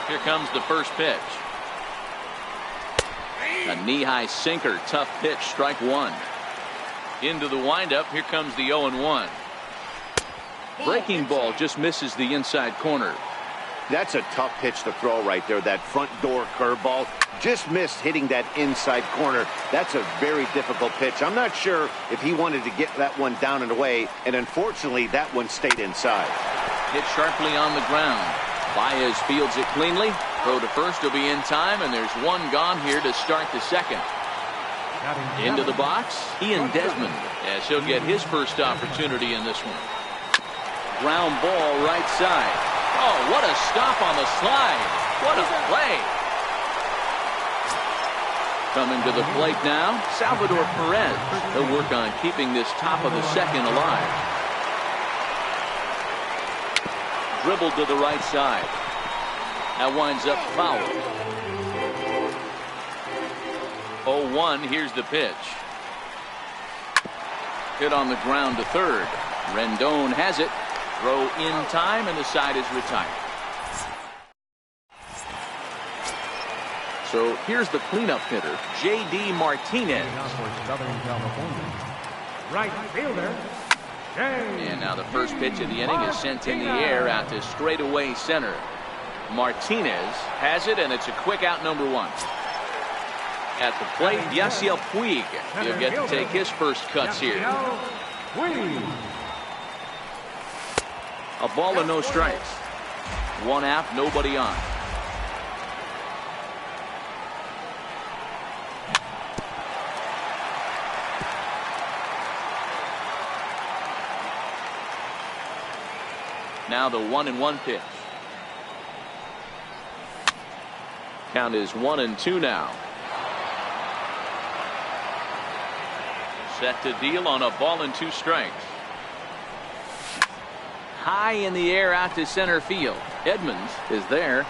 Here comes the first pitch. A knee-high sinker, tough pitch, strike one. Into the windup, here comes the 0-1. Breaking ball just misses the inside corner. That's a tough pitch to throw right there. That front door curveball just missed hitting that inside corner. That's a very difficult pitch. I'm not sure if he wanted to get that one down and away, and unfortunately that one stayed inside. Hit sharply on the ground. Baez fields it cleanly. Throw to first will be in time, and there's one gone here to start the second. Into the box, Ian Desmond, as he'll get his first opportunity in this one. Ground ball right side. Oh, what a stop on the slide. What a play. Coming to the plate now, Salvador Perez. He'll work on keeping this top of the second alive. Dribbled to the right side. That winds up foul. 0-1, here's the pitch. Hit on the ground to third. Rendon has it. Throw in time, and the side is retired. So here's the cleanup hitter, J.D. Martinez. Right fielder. And now the first pitch of the inning is sent in the air out to straightaway center. Martinez has it, and it's a quick out, number one. At the plate, Yasiel Puig. He'll get to take his first cuts here. A ball and no strikes. One out, nobody on. Now the 1-1 pitch. Count is 1-2 now. Set to deal on a ball and two strikes. High in the air out to center field. Edmonds is there.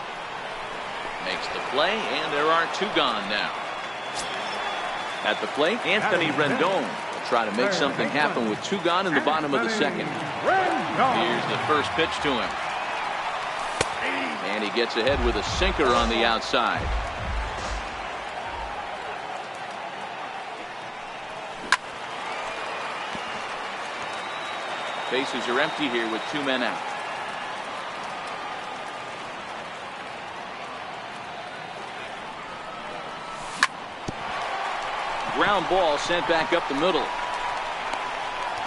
Makes the play, and there are two gone now. At the plate, Anthony Rendon will try to make something happen with two gone in the bottom of the second. Here's the first pitch to him. And he gets ahead with a sinker on the outside. Bases are empty here with two men out. Ground ball sent back up the middle.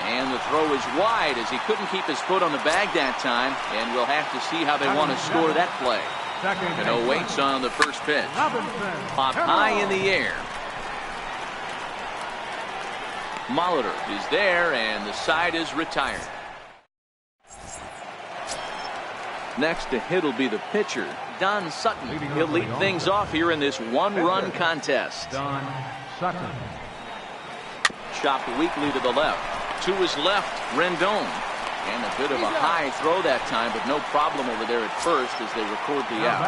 And the throw is wide as he couldn't keep his foot on the bag that time. And we'll have to see how they want to score that play. Cano waits on the first pitch. Pop high in the air. Molitor is there, and the side is retired. Next to hit will be the pitcher, Don Sutton. He'll lead things off here in this one-run contest. Don Sutton. Chopped weakly to the left. To his left, Rendon. And a bit of a high throw that time, but no problem over there at first as they record the out.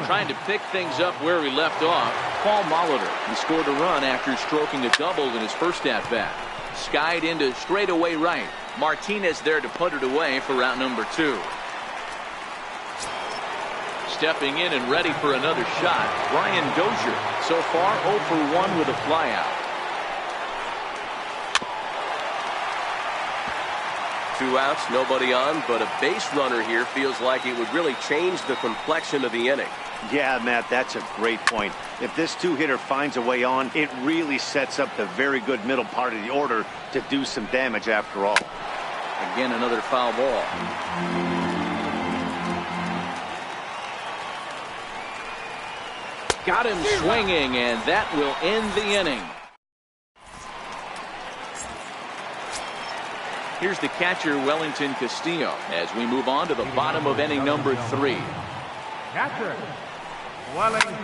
Trying to pick things up where he left off, Paul Molitor. He scored a run after stroking a double in his first at-bat. Skied into straightaway right. Martinez there to put it away for route number two. Stepping in and ready for another shot, Brian Dozier. So far 0 for 1 with a flyout. 2 outs, nobody on, but a base runner here feels like it would really change the complexion of the inning. Yeah, Matt, that's a great point. If this two-hitter finds a way on, it really sets up the very good middle part of the order to do some damage after all. Again, another foul ball. Got him swinging, and that will end the inning. Here's the catcher, Wellington Castillo, as we move on to the bottom of inning number 3. Catcher, Wellington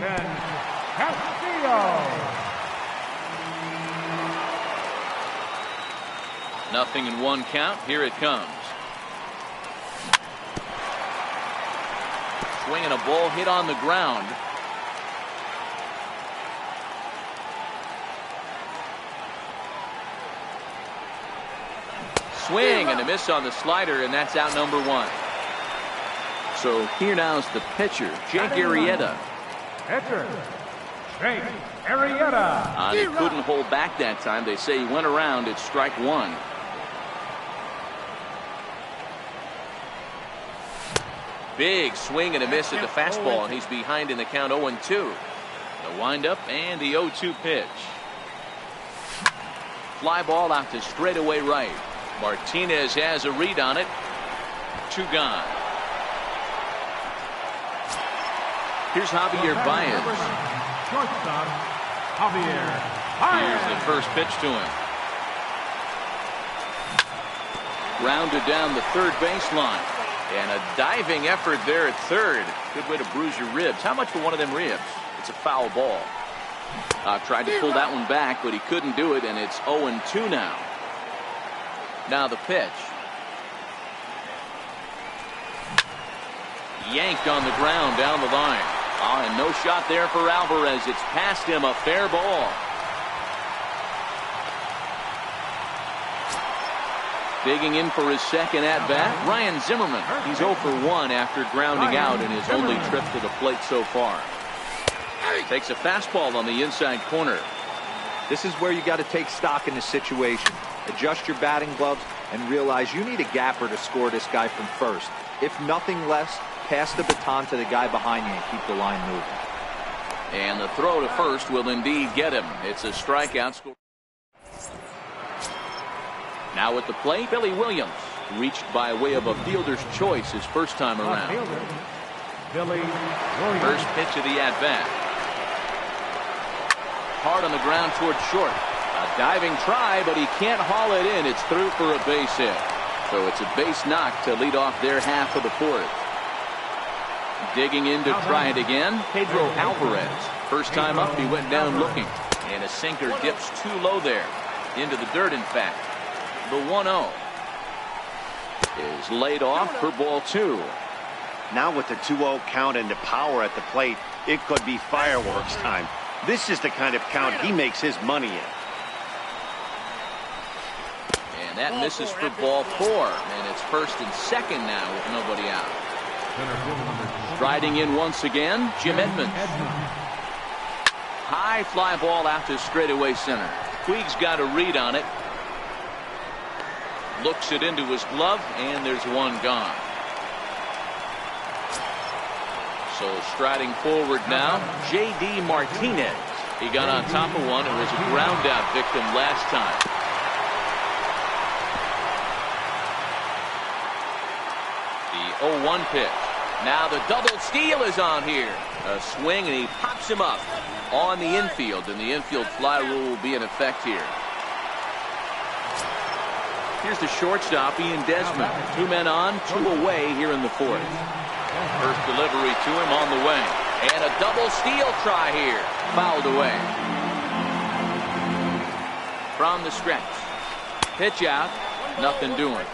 Castillo. Nothing in one count. Here it comes. Swinging a ball hit on the ground. Swing and a miss on the slider, and that's out number 1. So here now's the pitcher, Jake Arrieta. Pitcher, Jake Arrieta. He couldn't hold back that time. They say he went around. It's strike one. Big swing and a miss at the fastball, and he's behind in the count 0-2. The windup and the 0-2 pitch. Fly ball out to straightaway right. Martinez has a read on it. 2 gone. Here's Javier Baez. Shortstop, Javier Here's the Baez. first pitch to him. Rounded down the third baseline. And a diving effort there at third. Good way to bruise your ribs. How much for one of them ribs? It's a foul ball. Tried to pull that one back, but he couldn't do it, and it's 0-2 now. Now the pitch. Yanked on the ground down the line. And no shot there for Alvarez. It's past him, a fair ball. Digging in for his second at-bat, Ryan Zimmerman. He's 0 for 1 after grounding out in his only trip to the plate so far. Takes a fastball on the inside corner. This is where you got to take stock in the situation. Adjust your batting gloves and realize you need a gapper to score this guy from first. If nothing less, pass the baton to the guy behind you and keep the line moving. And the throw to first will indeed get him. It's a strikeout score. Now at the plate, Billy Williams. Reached by way of a fielder's choice his first time around. Billy Williams. First pitch of the at-bat. Hard on the ground towards short. A diving try, but he can't haul it in. It's through for a base hit. So it's a base knock to lead off their half of the fourth. Digging in to try it again, Pedro Alvarez. First time up, he went down looking. And a sinker dips too low there. Into the dirt, in fact. The 1-0 is laid off for ball 2. Now with the 2-0 count and the power at the plate, it could be fireworks time. This is the kind of count he makes his money in. And that misses for ball 4. And it's first and second now with nobody out. Striding in once again, Jim Edmonds. High fly ball out to straightaway center. Puig's got a read on it. Looks it into his glove, and there's one gone. So striding forward now, J.D. Martinez. He got on top of one. It was a ground out victim last time. The 0-1 pitch. Now the double steal is on here. A swing, and he pops him up on the infield, and the infield fly rule will be in effect here. Here's the shortstop, Ian Desmond. 2 men on, 2 away here in the fourth. First delivery to him on the way. And a double steal try here. Fouled away. From the stretch. Pitch out. Nothing doing.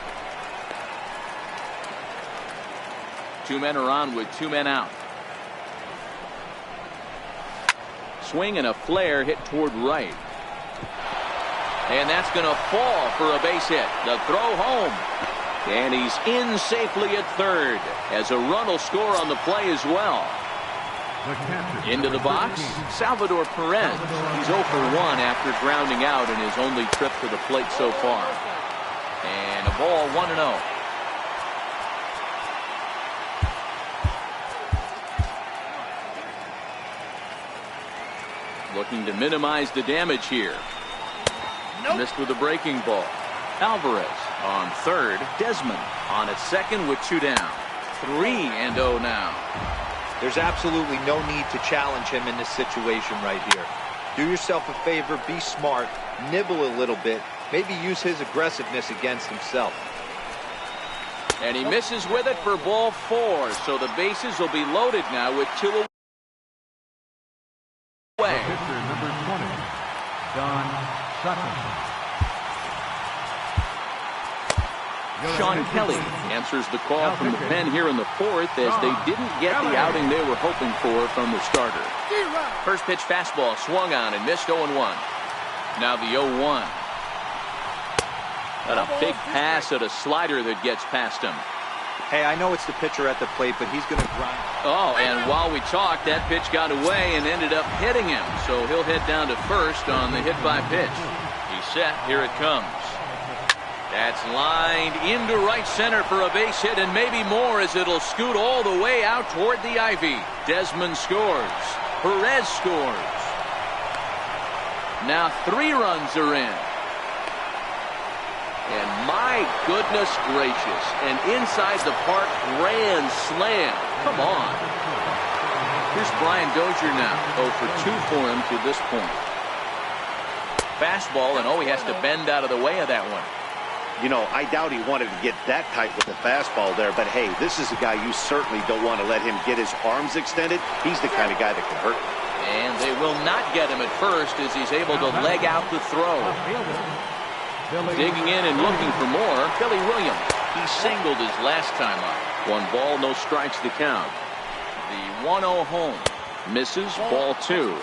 2 men are on with 2 men out. Swing and a flare hit toward right. And that's going to fall for a base hit. The throw home. And he's in safely at third, as a run will score on the play as well. Into the box, Salvador Perez. He's 0 for 1 after grounding out in his only trip to the plate so far. And a ball 1-0. Looking to minimize the damage here. Missed with a breaking ball. Alvarez on third. Desmond on at second with 2 down. 3-0 now. There's absolutely no need to challenge him in this situation right here. Do yourself a favor, be smart, nibble a little bit, maybe use his aggressiveness against himself. And he misses with it for ball 4. So the bases will be loaded now with 2 away. Pitcher number 20, Don Sutton. Sean Kelly answers the call from the pen here in the fourth, as they didn't get the outing they were hoping for from the starter. First pitch fastball swung on and missed 0-1. Now the 0-1. And a big pass at a slider that gets past him. Hey, I know it's the pitcher at the plate, but he's going to grind. Oh, and while we talked, that pitch got away and ended up hitting him. So he'll head down to first on the hit by pitch. He's set. Here it comes. That's lined into right center for a base hit and maybe more as it'll scoot all the way out toward the ivy. Desmond scores. Perez scores. Now 3 runs are in. And my goodness gracious, an inside the park grand slam. Come on. Here's Brian Dozier now. 0 for 2 for him to this point. Fastball, and he has to bend out of the way of that one. You know, I doubt he wanted to get that tight with the fastball there, but hey, this is a guy you certainly don't want to let him get his arms extended. He's the kind of guy that can hurt. And they will not get him at first as he's able to leg out the throw. Digging in and looking for more, Billy Williams. He singled his last time up. 1 ball, no strikes to count. The 1-0 home. Misses, ball 2.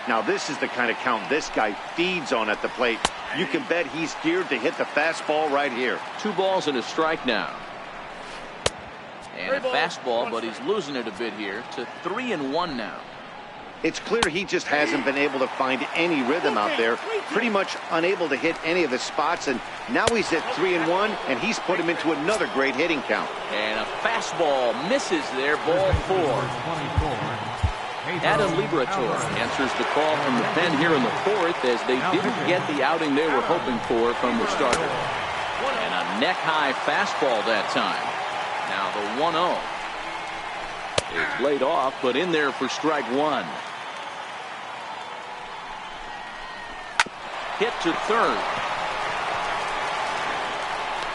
Now this is the kind of count this guy feeds on at the plate. You can bet he's geared to hit the fastball right here. 2 balls and a strike now. And a fastball, but he's losing it a bit here to 3-1 now. It's clear he just hasn't been able to find any rhythm out there. Pretty much unable to hit any of his spots, and now he's at 3-1, and he's put him into another great hitting count. And a fastball misses there, ball 4. Adam Liberatore answers the call from the pen here in the 4th as they didn't get the outing they were hoping for from the starter. And a neck-high fastball that time. Now the 1-0 is laid off, but in there for strike 1. Hit to third.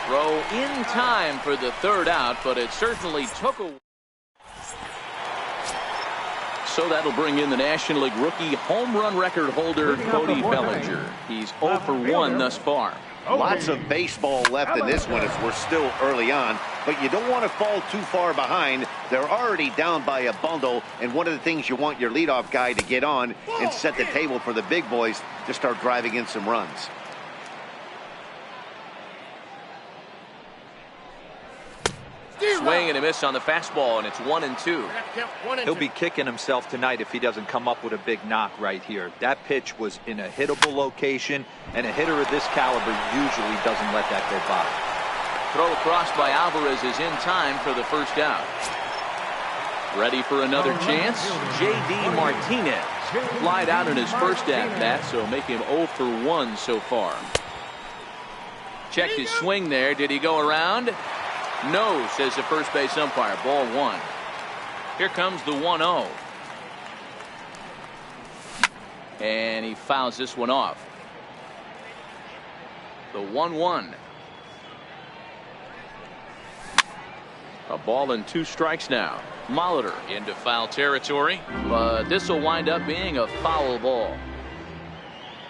Throw in time for the 3rd out, but it certainly took a... So that'll bring in the National League rookie home run record holder Cody Bellinger. He's 0 for 1 thus far. Lots of baseball left in this one as we're still early on, but you don't want to fall too far behind. They're already down by a bundle, and one of the things you want your leadoff guy to get on and set the table for the big boys to start driving in some runs. Swing and a miss on the fastball, and it's 1-2. He'll be kicking himself tonight if he doesn't come up with a big knock right here. That pitch was in a hittable location, and a hitter of this caliber usually doesn't let that go by. Throw across by Alvarez is in time for the 1st out. Ready for another chance? J.D. Martinez flied out in his 1st at-bat, so make him 0 for 1 so far. Checked his swing there. Did he go around? No, says the first base umpire. Ball 1. Here comes the 1-0. And he fouls this one off. The 1-1. A ball and 2 strikes now. Molitor into foul territory, but this will wind up being a foul ball.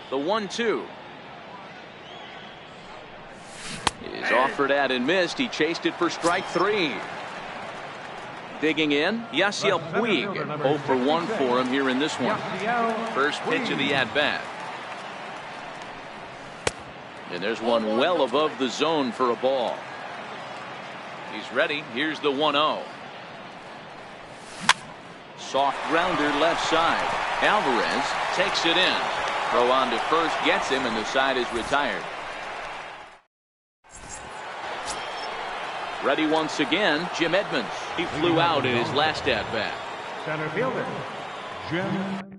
The 1-2. Is offered at and missed. He chased it for strike 3. Digging in, Yasiel Puig. 0 for 1 for him here in this one. First pitch of the at-bat. And there's one well above the zone for a ball. He's ready. Here's the 1-0. Soft grounder left side. Alvarez takes it in. Throw on to first gets him, and the side is retired. Ready once again, Jim Edmonds. He flew out in his last at-bat. Center fielder, Jim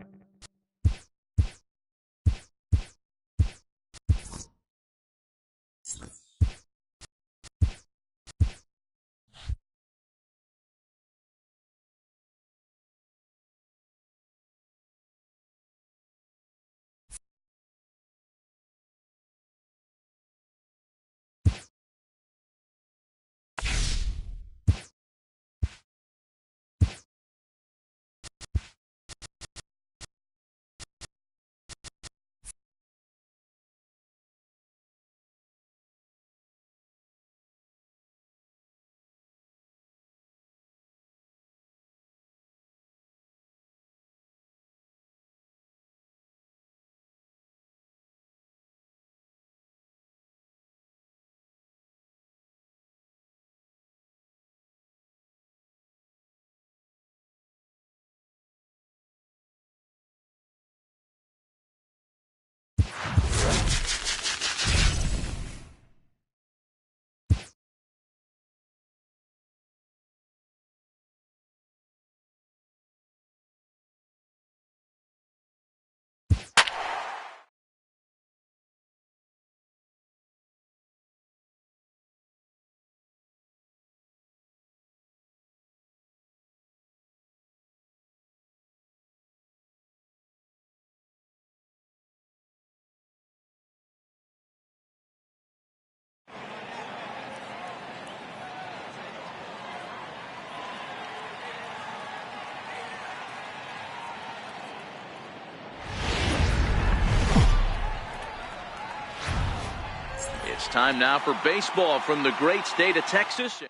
time now for baseball from the great state of Texas.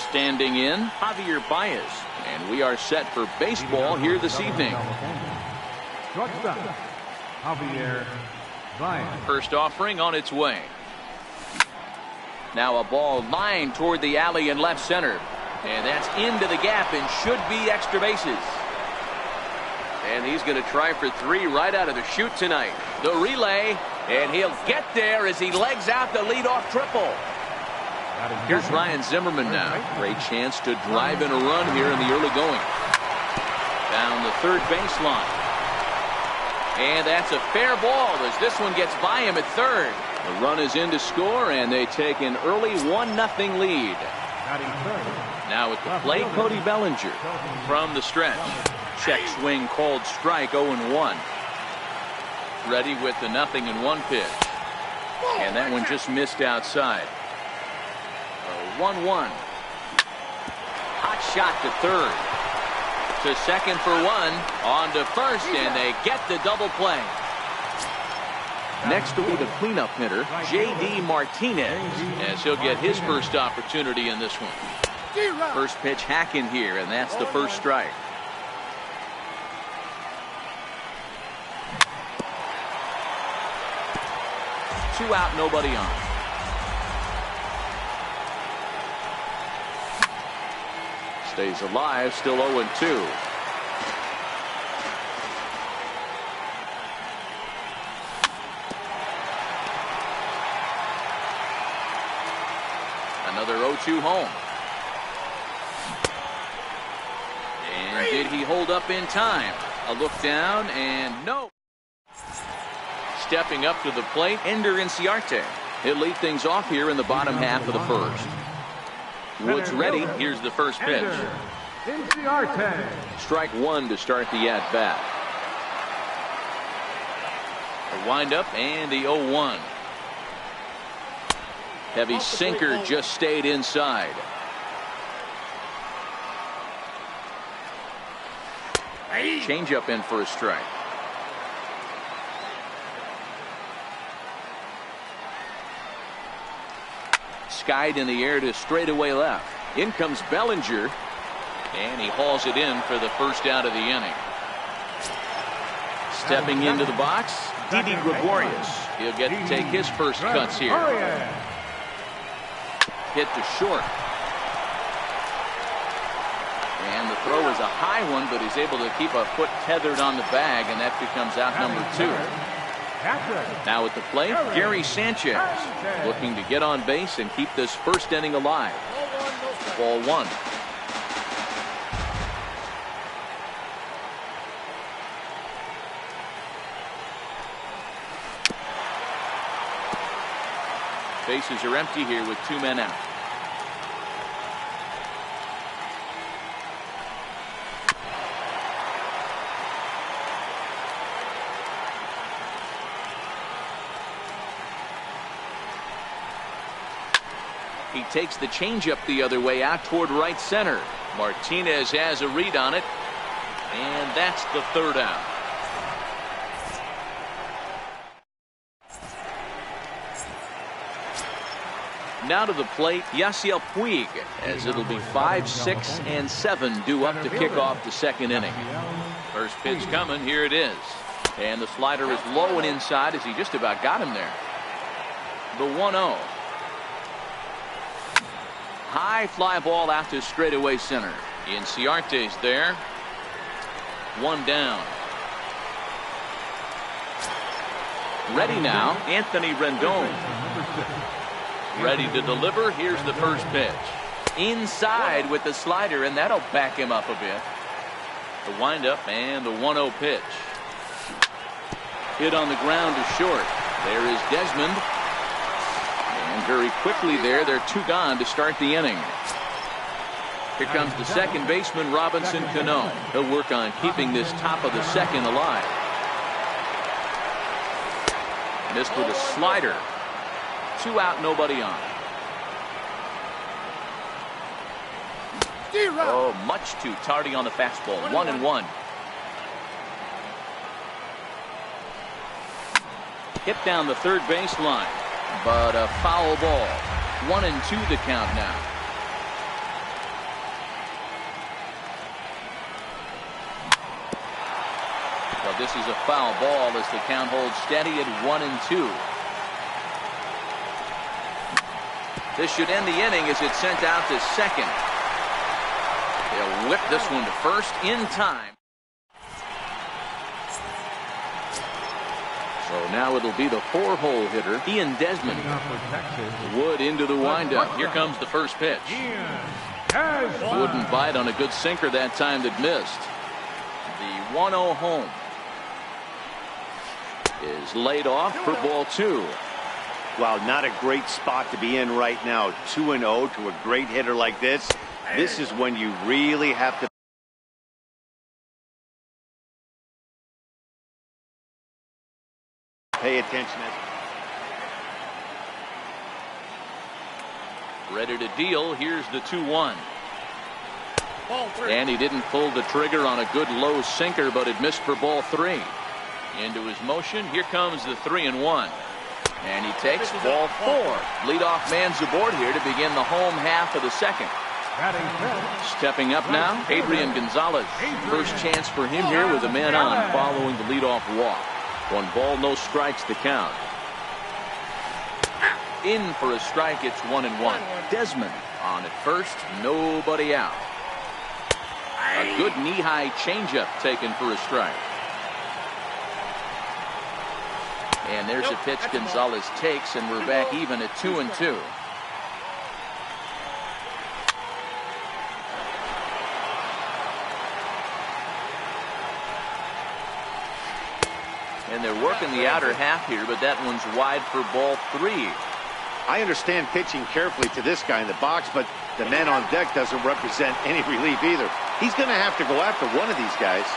Standing in, Javier Baez. And we are set for baseball here this evening. Shortstop, Javier Baez. First offering on its way. Now a ball lined toward the alley in left center. And that's into the gap and should be extra bases. And he's going to try for 3 right out of the chute tonight. The relay, and he'll get there as he legs out the leadoff triple. Here's Ryan Zimmerman now. Great chance to drive in a run here in the early going. Down the third baseline. And that's a fair ball as this one gets by him at third. The run is in to score, and they take an early 1-0 lead. Now at the plate, Cody Bellinger from the stretch. Check swing called strike, 0-1. Ready with the 0-1 pitch. And that one just missed outside. 1-1. Hot shot to third. To second for 1. On to first, and they get the double play. Next will be the cleanup hitter, J.D. Martinez, as he'll get his first opportunity in this one. First pitch hacking here, and that's the first strike. Two out, nobody on. Stays alive, still 0-2. Another 0-2 home. And did he hold up in time? A look down and no. Stepping up to the plate, Ender Inciarte. He'll lead things off here in the bottom half of the first. Woods ready. Here's the first pitch. Strike 1 to start the at-bat. The windup and the 0-1. Heavy sinker just stayed inside. Changeup in for a strike. Skied in the air to straightaway left. In comes Bellinger, and he hauls it in for the first out of the inning. Stepping into the box, Didi Gregorius. He'll get to take his first cuts here. Hit to short. And the throw is a high one, but he's able to keep a foot tethered on the bag, and that becomes out number 2. Now at the plate, Gary Sanchez looking to get on base and keep this first inning alive. Ball 1. Bases are empty here with 2 men out. He takes the changeup the other way out toward right center. Martinez has a read on it, and that's the third out. Now to the plate, Yasiel Puig, as it'll be 5, 6, and 7 due up to kick off the second inning. First pitch coming, here it is. And the slider is low and inside as he just about got him there. The 1-0. High fly ball out to straightaway center. Inciarte's there. 1 down. Ready now, Anthony Rendon. Ready to deliver. Here's the first pitch. Inside with the slider, and that'll back him up a bit. The windup and the 1-0 pitch. Hit on the ground to short. There is Desmond. And very quickly there, they're 2 gone to start the inning. Here comes the second baseman, Robinson Cano. He'll work on keeping this top of the second alive. Missed with a slider. 2 out, nobody on. Oh, much too tardy on the fastball. 1-1. Hit down the third baseline, but a foul ball. 1-2 the count now. Well, this is a foul ball as the count holds steady at 1-2. This should end the inning as it's sent out to second. They'll whip this one to first in time. So now it'll be the 4-hole hitter, Ian Desmond. Wood into the windup. Here comes the first pitch. Wouldn't bite on a good sinker that time that missed. The 1-0 home is laid off for ball 2. Wow, not a great spot to be in right now. 2-0 to a great hitter like this. This is when you really have to pay attention. Ready to deal. Here's the 2-1. And he didn't pull the trigger on a good low sinker, but it missed for ball 3. Into his motion. Here comes the 3-1. And he takes ball 4. Leadoff man's aboard here to begin the home half of the second. Stepping up now, Adrian Gonzalez. First chance for him here with a man on following the leadoff walk. 1 ball, no strikes the count. In for a strike, it's 1-1. Desmond on at first, nobody out. A good knee-high changeup taken for a strike. And there's a pitch Gonzalez takes, and we're back even at 2-2. And they're working the outer half here, but that one's wide for ball 3. I understand pitching carefully to this guy in the box, but the man on deck doesn't represent any relief either. He's going to have to go after one of these guys.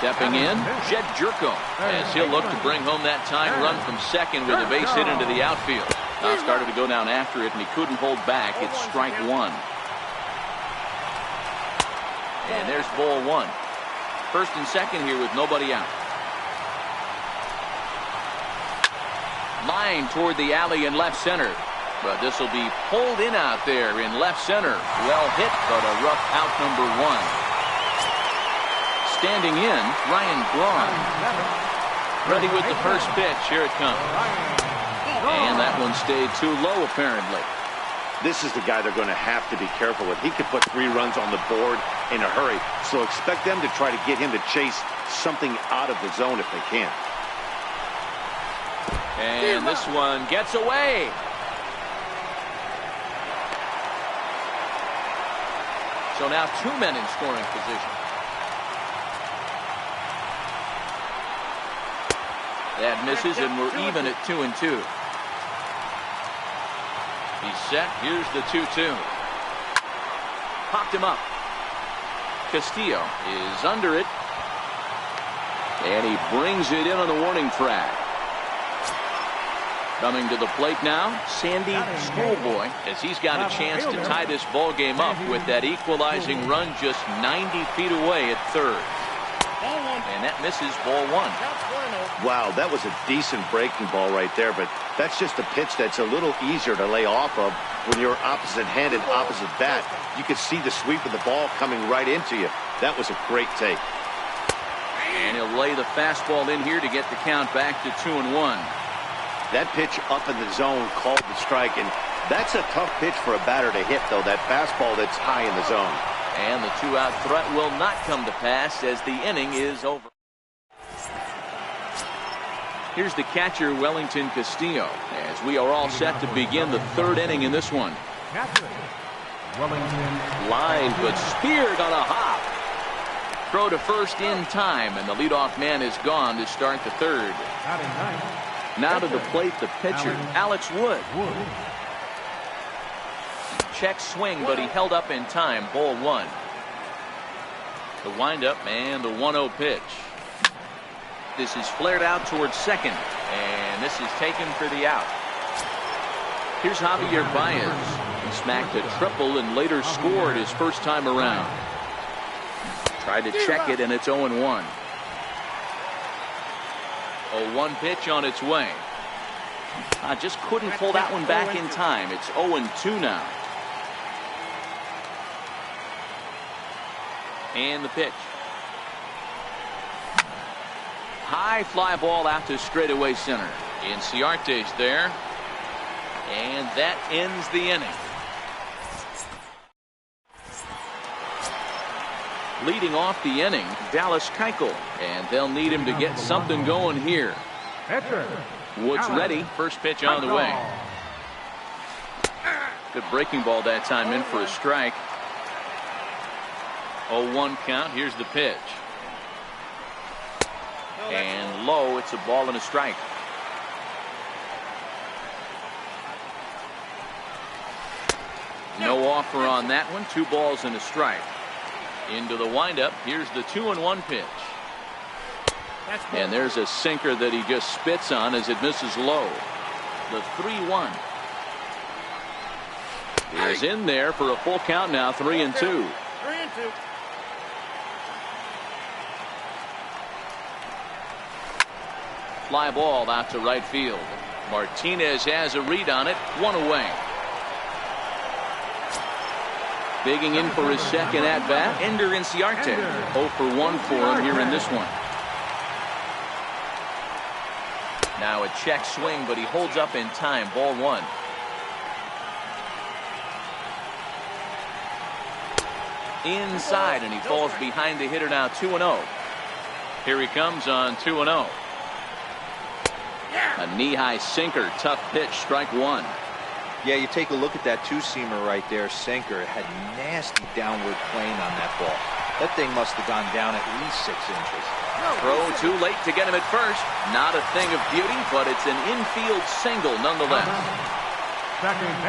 Stepping in, Jed Jerko, as he'll look to bring home that tying run from second with a base hit into the outfield. Now started to go down after it, and he couldn't hold back. It's strike 1. And there's ball 1. First and second here with nobody out. Line toward the alley in left center. But this will be pulled in out there in left center. Well hit, but a rough out number 1. Standing in, Ryan Braun. Ready with the first pitch. Here it comes. And that one stayed too low, apparently. This is the guy they're going to have to be careful with. He could put 3 runs on the board in a hurry. So expect them to try to get him to chase something out of the zone if they can. And this one gets away. So now 2 men in scoring position. That misses, and we're even at 2-2. He's set. Here's the 2-2. Popped him up. Castillo is under it. And he brings it in on the warning track. Coming to the plate now, Sandy Schoolboy, as he's got a chance to tie this ball game up with that equalizing run just 90 feet away at third. And that misses ball 1. Wow, that was a decent breaking ball right there, but that's just a pitch that's a little easier to lay off of when you're opposite-handed, opposite bat. You could see the sweep of the ball coming right into you. That was a great take. And he'll lay the fastball in here to get the count back to 2-1. That pitch up in the zone called the strike, and that's a tough pitch for a batter to hit, though, that fastball that's high in the zone. And the 2-out threat will not come to pass as the inning is over. Here's the catcher, Wellington Castillo, as we are all set to begin the 3rd inning in this one. Line, but speared on a hop. Throw to first in time, and the leadoff man is gone to start the 3rd. Now to the plate, the pitcher, Alex Wood. Check swing, but he held up in time. Ball 1. The windup and the 1-0 pitch. This is flared out towards second, and this is taken for the out. Here's Javier Baez. He smacked a triple and later scored his first time around. Tried to check it, and it's 0-1. 0-1 pitch on its way. I just couldn't pull that one back in time. It's 0-2 now. And the pitch. High fly ball out to straightaway center. Inciarte's there. And that ends the inning. Leading off the inning, Dallas Keuchel. And they'll need him to get something going here. Woods ready. First pitch on the way. Good breaking ball that time, in for a strike. 0-1 count. Here's the pitch. And low. It's a ball and a strike. No offer on that one. 2 balls and a strike. Into the windup. Here's the 2-1 pitch. And there's a sinker that he just spits on as it misses low. The 3-1 is in there for a full count now. 3-2. 3-2. Fly ball out to right field. Martinez has a read on it. 1 away. Digging in for his second at bat, Ender Inciarte. 0 for 1 for him here in this one. Now a check swing, but he holds up in time. Ball 1. Inside, and he falls behind the hitter now. 2-0. Here he comes on 2-0. A knee-high sinker, tough pitch, strike 1. Yeah, you take a look at that two-seamer right there, sinker. It had nasty downward plane on that ball. That thing must have gone down at least 6 inches. Throw too late to get him at first. Not a thing of beauty, but it's an infield single nonetheless.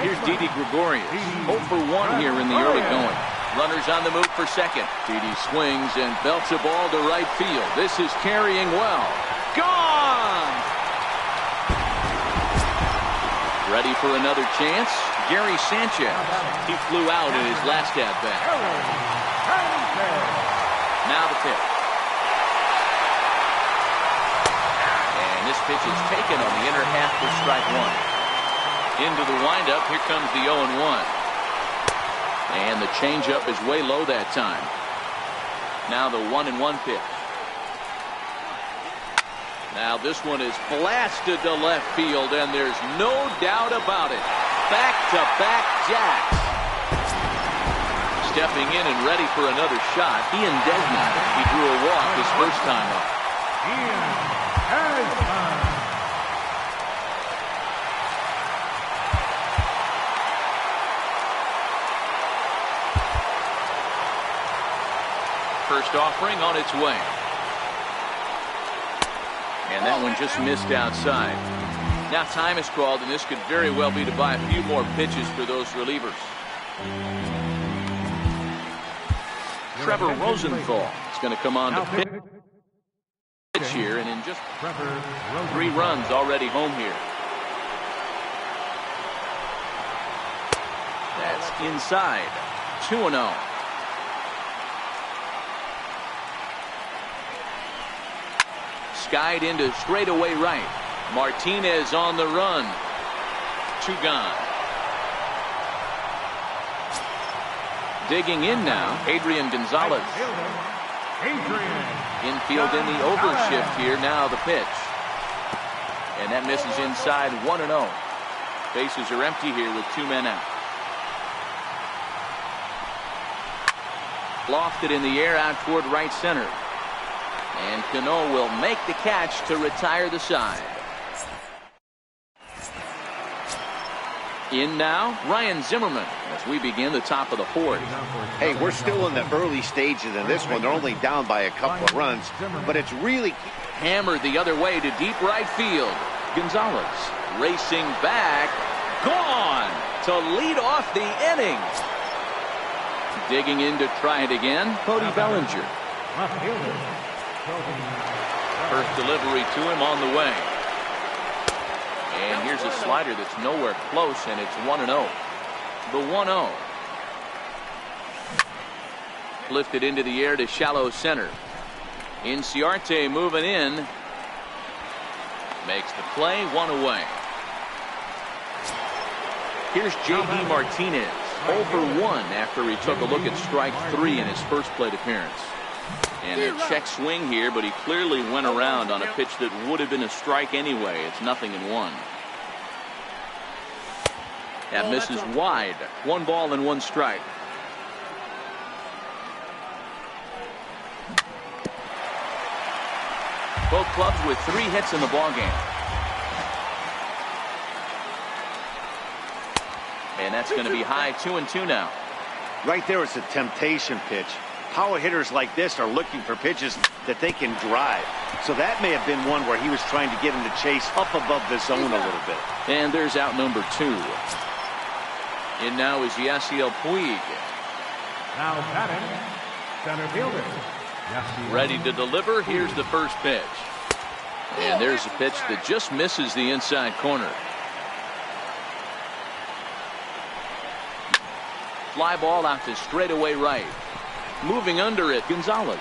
Here's Didi Gregorius. 0 for 1 here in the early going. Runners on the move for second. Didi swings and belts a ball to right field. This is carrying well. Gone! Ready for another chance? Gary Sanchez. He flew out in his last at bat. Now the pitch. And this pitch is taken on the inner half for strike 1. Into the windup. Here comes the 0-1. And the changeup is way low that time. Now the 1-1 pitch. Now this one is blasted to left field, and there's no doubt about it. Back-to-back jacks. Stepping in and ready for another shot, Ian Desmond. He drew a walk his first time up. First offering on its way. And that one just missed outside. Now time is called, and this could very well be to buy a few more pitches for those relievers. Trevor Rosenthal is going to come on to pitch here, and in just 3 runs already home here. That's inside. 2-0. Skied into straightaway right. Martinez on the run. 2 gone. Digging in now, Adrian Gonzalez. Infield in the overshift here. Now the pitch. And that misses inside. 1-0. Bases are empty here with 2 men out. Lofted in the air out toward right center. And Cano will make the catch to retire the side. In now, Ryan Zimmerman as we begin the top of the 4th. Hey, we're still in the early stages in this one. They're only down by a couple of runs, but it's really hammered the other way to deep right field. Gonzalez racing back, gone to lead off the inning. Digging in to try it again, Cody Bellinger. First delivery to him on the way. And here's a slider that's nowhere close, and it's 1-0. The 1-0. Lifted into the air to shallow center. Inciarte moving in. Makes the play, 1 away. Here's J.D. Martinez, 0 for 1 after he took a look at strike 3 in his first plate appearance. And a check swing here, but he clearly went around on a pitch that would have been a strike anyway. It's 0-1. That misses wide. 1 ball and 1 strike. Both clubs with 3 hits in the ballgame. And that's going to be high, 2-2 now. Right there, it's a temptation pitch. Power hitters like this are looking for pitches that they can drive. So that may have been one where he was trying to get him to chase up above the zone a little bit. And there's out number 2. In now is Yasiel Puig. Now batting, center fielder. Ready to deliver. Here's the first pitch. And there's a pitch that just misses the inside corner. Fly ball out to straightaway right. Moving under it, Gonzalez.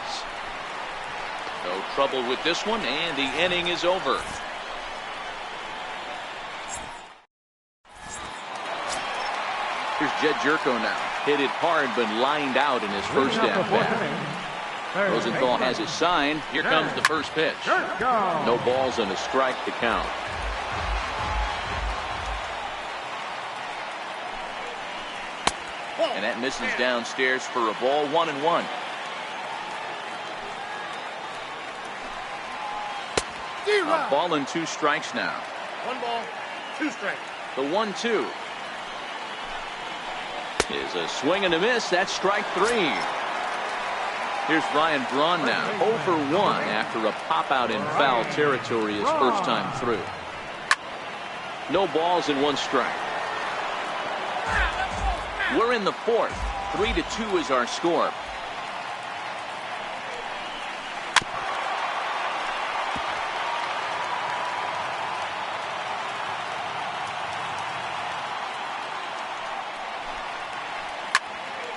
No trouble with this one, and the inning is over. Here's Jed Jerko now. Hit it hard, but lined out in his first at-bat. Rosenthal has his sign. Here comes the first pitch. No balls and a strike to count. And that misses downstairs for a ball, 1-1. A ball and 2 strikes now. 1 ball, 2 strikes. The 1-2 is a swing and a miss. That's strike 3. Here's Ryan Braun now, 0 for 1 after a pop out in foul territory his first time through. No balls and 1 strike. We're in the 4th. 3-2 is our score.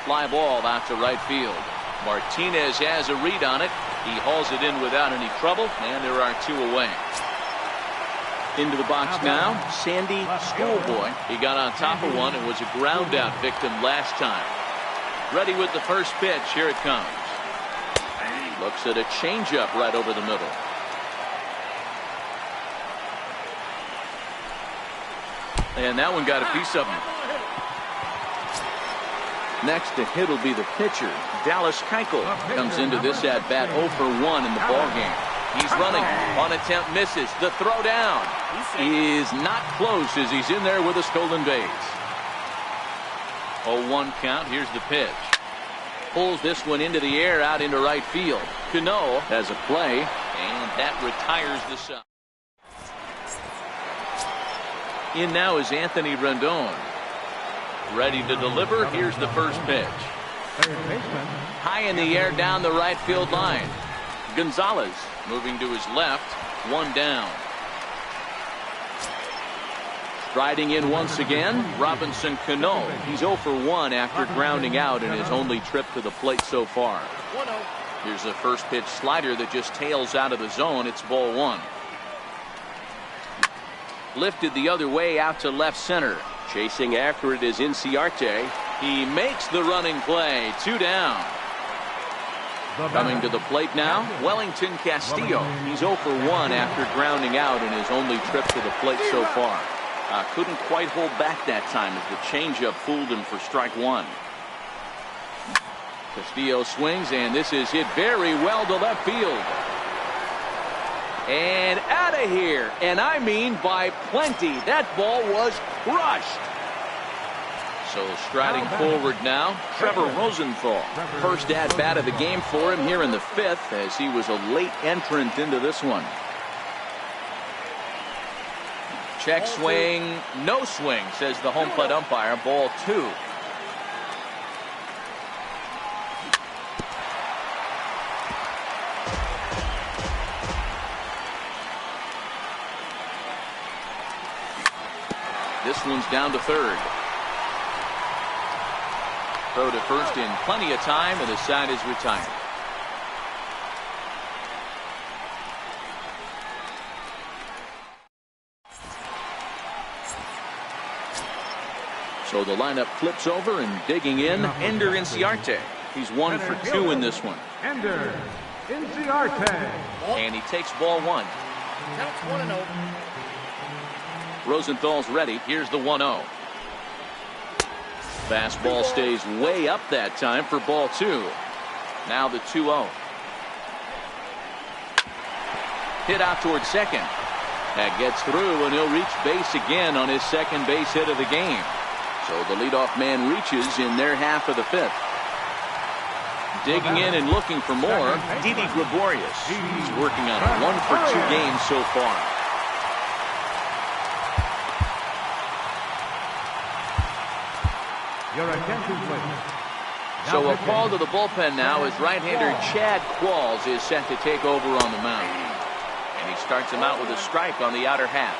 Fly ball out to right field. Martinez has a read on it. He hauls it in without any trouble, and there are 2 away. Into the box now, Sandy Schoolboy. He got on top of one and was a ground out victim last time. Ready with the first pitch. Here it comes. Looks at a changeup right over the middle. And that one got a piece of him. Next to hit will be the pitcher, Dallas Keuchel. Comes into this at bat 0 for 1 in the ballgame. He's running. On attempt misses. The throw down is not close as he's in there with a stolen base. 0-1 count. Here's the pitch. Pulls this one into the air out into right field. Cano has a play, and that retires the side. In now is Anthony Rendon. Ready to deliver. Here's the first pitch. High in the air down the right field line. Gonzalez moving to his left. 1 down. Striding in once again, Robinson Cano. He's 0 for 1 after grounding out in his only trip to the plate so far. Here's a first pitch slider that just tails out of the zone. It's ball 1. Lifted the other way out to left center. Chasing after it is Inciarte. He makes the running play. 2 down. Coming to the plate now, Wellington Castillo. He's 0 for 1 after grounding out in his only trip to the plate so far. Couldn't quite hold back that time as the changeup fooled him for strike 1. Castillo swings, and this is hit very well to left field. And out of here, and I mean by plenty. That ball was crushed. So striding forward now, Trevor Rosenthal. First at bat of the game for him here in the 5th, as he was a late entrant into this one. Check swing, no swing, says the home plate umpire. Ball 2. This one's down to third. Throw to first in plenty of time, and the side is retired. So the lineup flips over, and digging in, Ender Inciarte. He's 1 for 2 in this one. Ender Inciarte. And he takes ball 1. Counts 1-0. Rosenthal's ready. Here's the 1-0. Fastball stays way up that time for ball 2. Now the 2-0. Hit out towards second. That gets through, and he'll reach base again on his second base hit of the game. So the leadoff man reaches in their half of the 5th. Digging in and looking for more, Didi Gregorius. He's working on a 1 for 2 game so far. Your attention, please. So a call to the bullpen now as right-hander Chad Qualls is set to take over on the mound. And he starts him out with a strike on the outer half.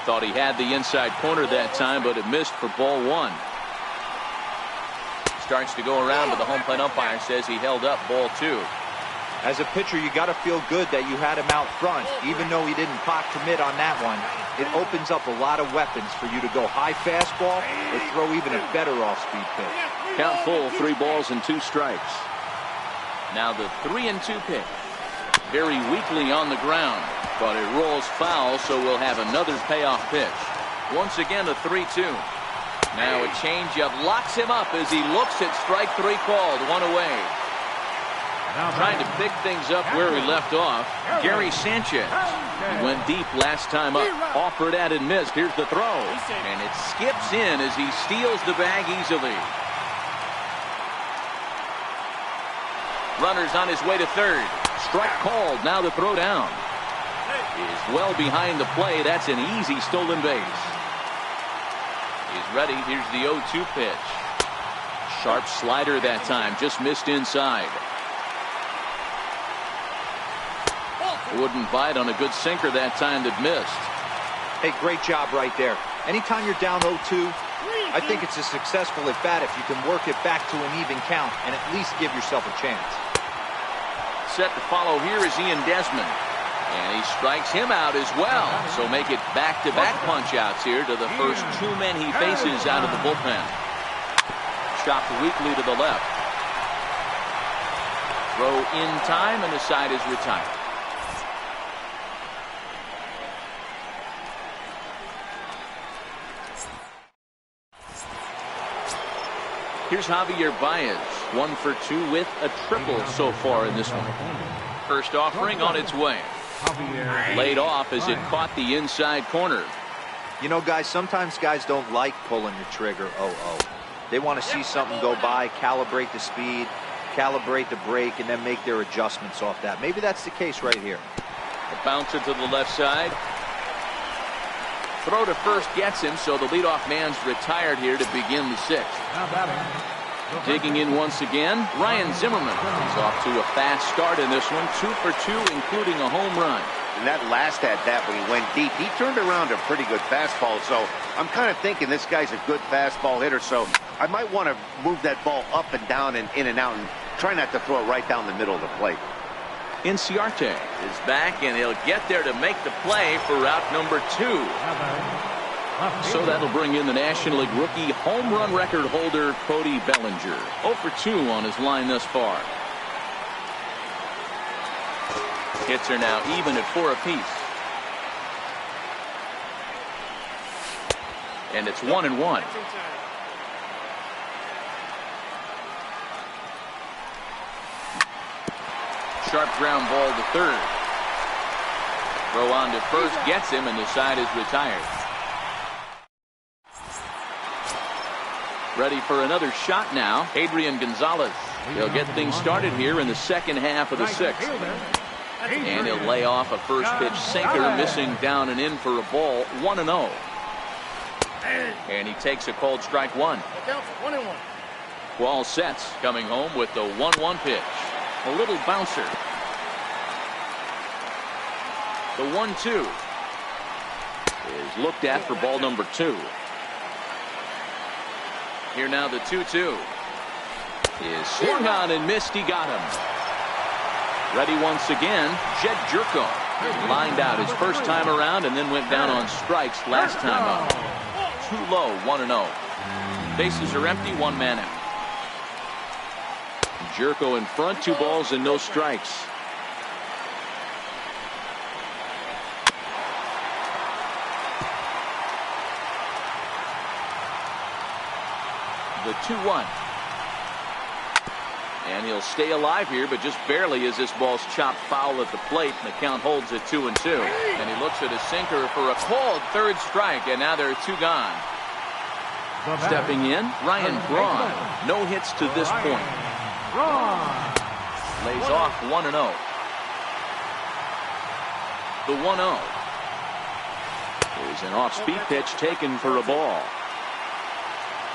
Thought he had the inside corner that time, but it missed for ball 1. Starts to go around, but the home plate umpire says he held up ball 2. As a pitcher, you got to feel good that you had him out front, even though he didn't pot commit on that one. It opens up a lot of weapons for you to go high fastball or throw even a better off-speed pitch. Count full, 3 balls and 2 strikes. Now the 3-2 pitch. Very weakly on the ground, but it rolls foul, so we'll have another payoff pitch. Once again, a 3-2. Now a changeup locks him up as he looks at strike 3 called, 1 away. Trying to pick things up where he left off, Gary Sanchez. He went deep last time up, offered at and missed. Here's the throw, and it skips in as he steals the bag easily. Runners on his way to third. Strike called. Now the throw down is well behind the play. That's an easy stolen base. He's ready. Here's the 0-2 pitch. Sharp slider that time. Just missed inside. Wouldn't bite on a good sinker that time that missed. Hey, great job right there. Anytime you're down 0-2, I think it's a successful at bat if you can work it back to an even count and at least give yourself a chance. Set to follow here is Ian Desmond. And he strikes him out as well. So make it back-to-back punch-outs here to the first 2 men he faces out of the bullpen. Chopped weakly to the left. Throw in time, and the side is retired. Here's Javier Baez, 1 for 2 with a triple so far in this one. First offering on its way. Laid off as it caught the inside corner. You know, guys, sometimes guys don't like pulling the trigger 0-0. They want to see something go by, calibrate the speed, calibrate the break, and then make their adjustments off that. Maybe that's the case right here. A bouncer to the left side. Throw to first gets him, so the leadoff man's retired here to begin the 6th. Digging in once again, Ryan Zimmerman. He's off to a fast start in this one, 2 for 2, including a home run. And that last at bat when he went deep, he turned around a pretty good fastball. So I'm kind of thinking this guy's a good fastball hitter. So I might want to move that ball up and down and in and out and try not to throw it right down the middle of the plate. Inciarte is back, and he'll get there to make the play for route number 2. So that'll bring in the National League rookie home run record holder Cody Bellinger. 0 for 2 on his line thus far. Hits are now even at 4 apiece. And it's 1-1. Sharp ground ball to third. Throw on to first gets him, and the side is retired. Ready for another shot now, Adrian Gonzalez. He'll get things started here in the second half of the 6th. And he'll lay off a first pitch sinker, missing down and in for a ball, 1-0. And he takes a called strike 1. Wall sets, coming home with the 1-1 pitch. A little bouncer. The 1-2. is looked at for ball number 2. Here now the 2-2 is swung on and missed. He got him. Ready once again. Jed Jerko lined out his first time around and then went down on strikes last time up. Too low, 1-0. Bases are empty, 1 man out. Jerko in front, 2 balls and no strikes. The 2-1. And he'll stay alive here, but just barely as this ball's chopped foul at the plate, and the count holds at 2-2. And he looks at his sinker for a called 3rd strike, and now there are 2 gone. Stepping in, Ryan Braun. No hits to this point. Lays off 1-0. The 1-0. There's an off-speed pitch taken for a ball.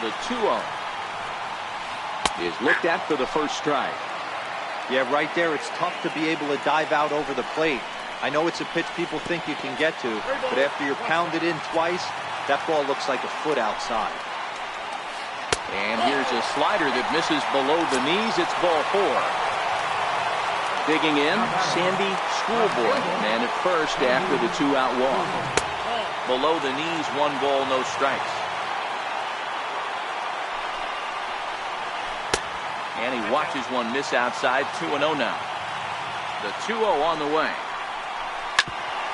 The 2-0 is looked at for the first strike. Yeah, right there, it's tough to be able to dive out over the plate. I know it's a pitch people think you can get to, but after you're pounded in twice, that ball looks like a foot outside. And here's a slider that misses below the knees. It's ball 4. Digging in, Sandy Schoolboy. Man at first after the 2-out walk. Below the knees, 1 ball, no strikes. And he watches one miss outside. 2-0 now. The 2-0 on the way.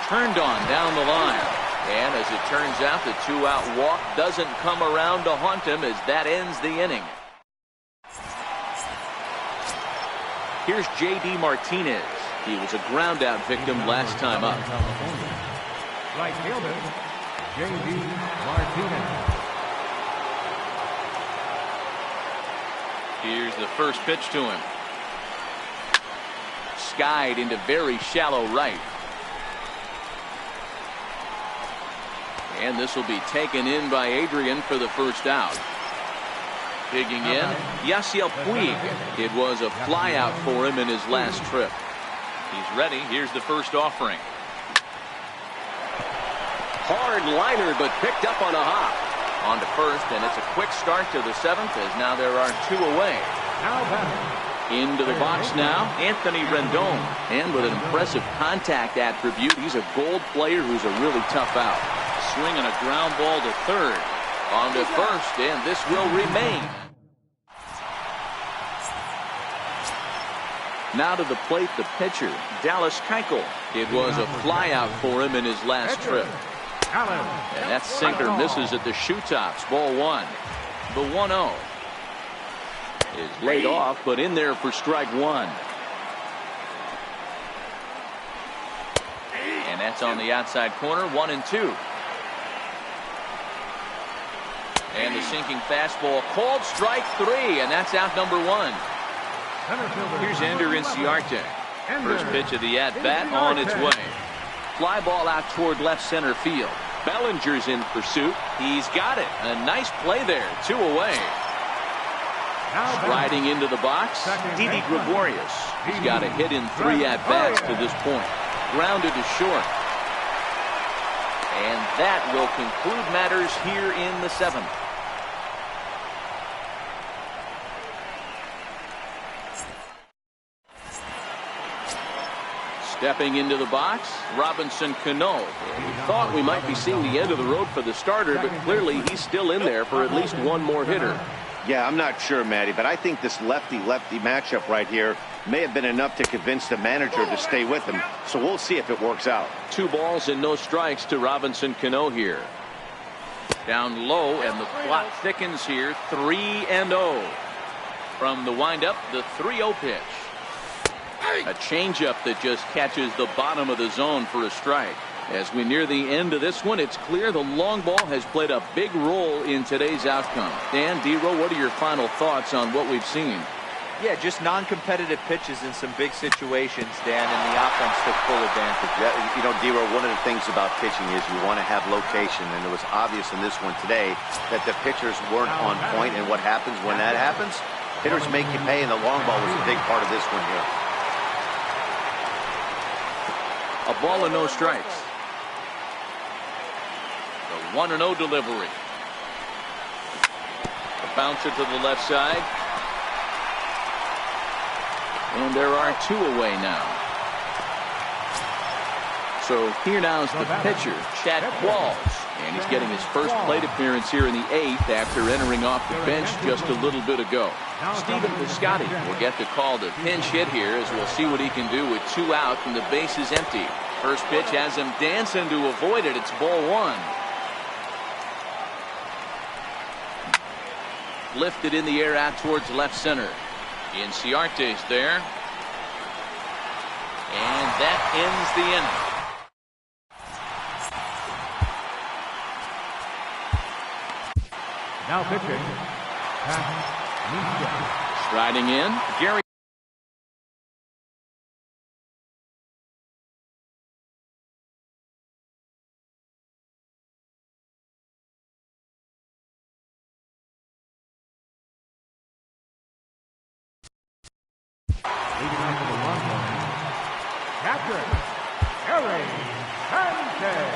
Turned on down the line. And as it turns out, the 2-out walk doesn't come around to haunt him as that ends the inning. Here's J.D. Martinez. He was a ground out victim last time up. Right fielder, J.D. Martinez. Here's the first pitch to him. Skied into very shallow right. And this will be taken in by Adrian for the first out. Digging in, Yasiel Puig. It was a fly out for him in his last trip. He's ready. Here's the first offering. Hard liner, but picked up on a hop. On to first, and it's a quick start to the 7th as now there are 2 away. Into the box now, Anthony Rendon. And with an impressive contact attribute, he's a gold player who's a really tough out. Swinging a ground ball to 3rd. On to first, and this will remain. Now to the plate, the pitcher, Dallas Keuchel. It was a fly out for him in his last trip. And that sinker misses at the shoe tops. Ball 1. The 1-0 is laid off, but in there for strike 1. And that's on the outside corner. 1-2. And the sinking fastball called strike 3, and that's out number 1. Here's Ender Inciarte. First pitch of the at-bat on its way. Fly ball out toward left center field. Bellinger's in pursuit. He's got it. A nice play there. 2 away. Striding into the box, Didi Gregorius. He's got a hit in 3 at-bats to this point. Grounded to short. And that will conclude matters here in the 7th. Stepping into the box, Robinson Cano. We thought we might be seeing the end of the road for the starter, but clearly he's still in there for at least one more hitter. Yeah, I'm not sure, Matty, but I think this lefty-lefty matchup right here may have been enough to convince the manager to stay with him. So we'll see if it works out. 2 balls and no strikes to Robinson Cano here. Down low, and the plot thickens here. 3-0. From the windup, the 3-0 pitch. A changeup that just catches the bottom of the zone for a strike. As we near the end of this one, it's clear the long ball has played a big role in today's outcome. Dan, D-Row, what are your final thoughts on what we've seen? Yeah, just non-competitive pitches in some big situations, Dan, and the offense took full advantage. Yeah, you know, D-Row, one of the things about pitching is you want to have location, and it was obvious in this one today that the pitchers weren't on point, and what happens when that happens? Hitters make you pay, and the long ball was a big part of this one here. A ball and no strikes. 1-0 delivery. The bouncer to the left side. And there are 2 away now. So here now is the pitcher, Chad Qualls. And he's getting his first plate appearance here in the 8th after entering off the bench just a little bit ago. Stephen Piscotty will get the call to pinch hit here as we'll see what he can do with 2 out and the base is empty. First pitch has him dancing to avoid it. It's ball 1. Lifted in the air out towards left center. Inciarte's there. And that ends the inning. Now pitching, striding in, Gary. leading off to the 1 line, catcher, Gary Sanchez.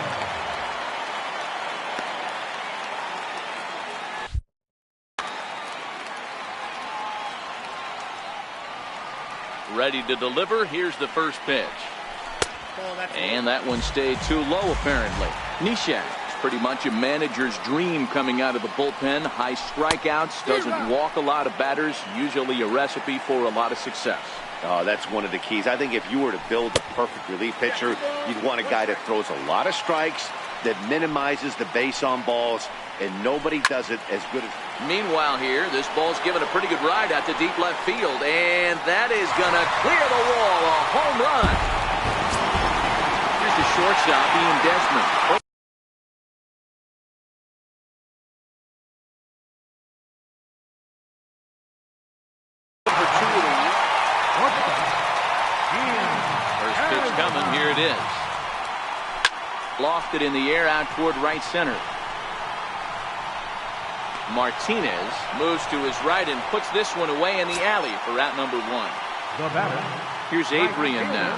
Ready to deliver. Here's the first pitch. And that one stayed too low, apparently. Nishak is pretty much a manager's dream coming out of the bullpen. High strikeouts, doesn't walk a lot of batters, usually a recipe for a lot of success. Oh, that's one of the keys. I think if you were to build a perfect relief pitcher, you'd want a guy that throws a lot of strikes, that minimizes the base on balls, and nobody does it as good as... Meanwhile here, this ball's given a pretty good ride out to deep left field, and that is going to clear the wall. A home run. Here's the shortstop, Ian Desmond. First pitch coming, here it is. Lofted in the air out toward right center. Martinez moves to his right and puts this one away in the alley for out number 1. The batter. Here's Adrian now.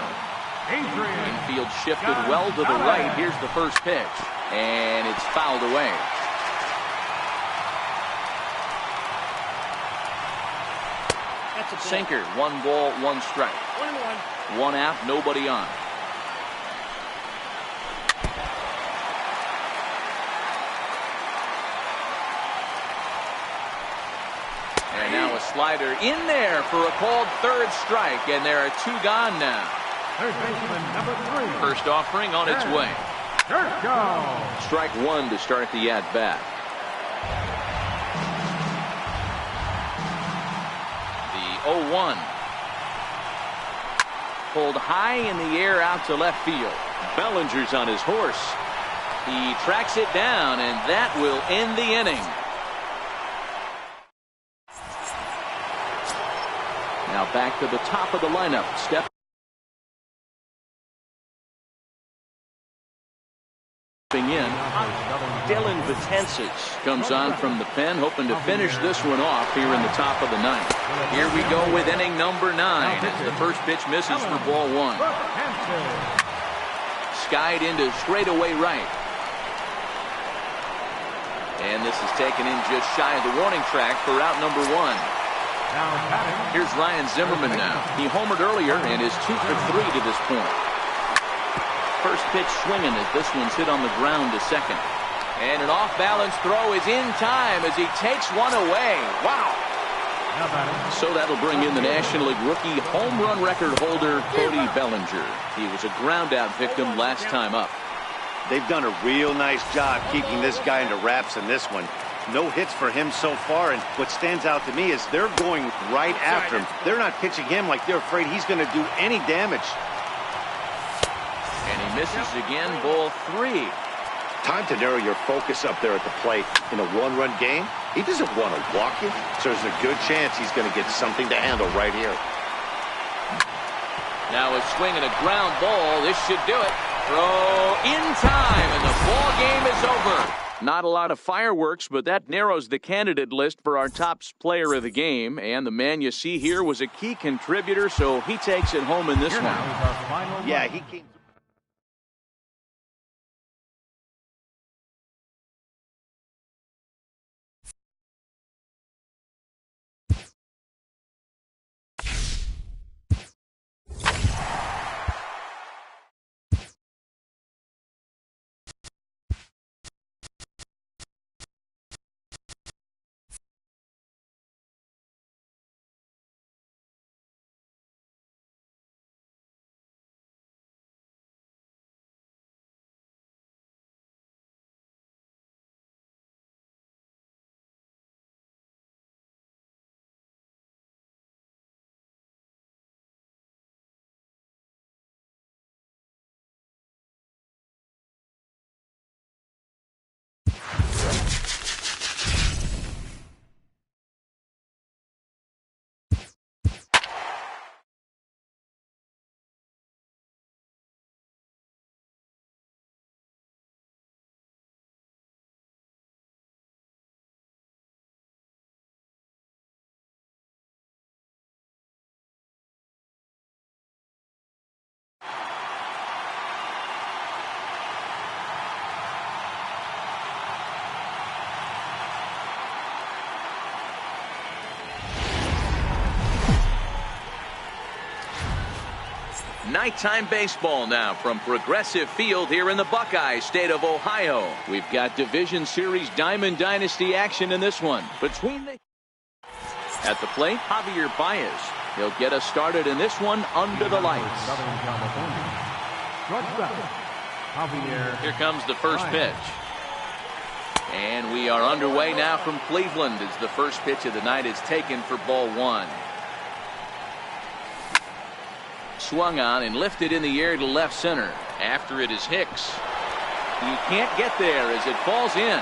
Infield shifted well to the right. Here's the first pitch. And it's fouled away. Sinker, 1 ball, 1 strike. 1 out, nobody on. And now a slider in there for a called 3rd strike, and there are 2 gone now. Third baseman number 3. First offering on its way. Strike 1 to start the at-bat. The 0-1. Pulled high in the air out to left field. Bellinger's on his horse. He tracks it down, and that will end the inning. Now back to the top of the lineup. Stepping in, Dylan Betances comes on from the pen, hoping to finish this one off here in the top of the 9th. Here we go with inning number 9 as the first pitch misses for ball 1. Skied into straightaway right. And this is taken in just shy of the warning track for out number 1. Here's Ryan Zimmerman now. He homered earlier and is 2 for 3 to this point. First pitch swinging as this one's hit on the ground to second. And an off-balance throw is in time as he takes one away. Wow. So that'll bring in the National League rookie home run record holder, Cody Bellinger. He was a ground-out victim last time up. They've done a real nice job keeping this guy into wraps in this one. No hits for him so far, and what stands out to me is they're going right after him. They're not pitching him like they're afraid he's going to do any damage. And he misses again, ball 3. Time to narrow your focus up there at the plate. In a 1-run game, he doesn't want to walk you, so there's a good chance he's going to get something to handle right here. Now a swing and a ground ball. This should do it. Throw in time, and the ball game is over. Not a lot of fireworks, but that narrows the candidate list for our top player of the game. And the man you see here was a key contributor, so he takes it home in this one. Yeah, he came. Nighttime baseball now from Progressive Field here in the Buckeye state of Ohio. We've got Division Series Diamond Dynasty action in this one. At the plate, Javier Baez. He'll get us started in this one under the lights. Here comes the first pitch. And we are underway now from Cleveland as the first pitch of the night is taken for ball one. Swung on and lifted in the air to left center. After it is Hicks. He can't get there as it falls in.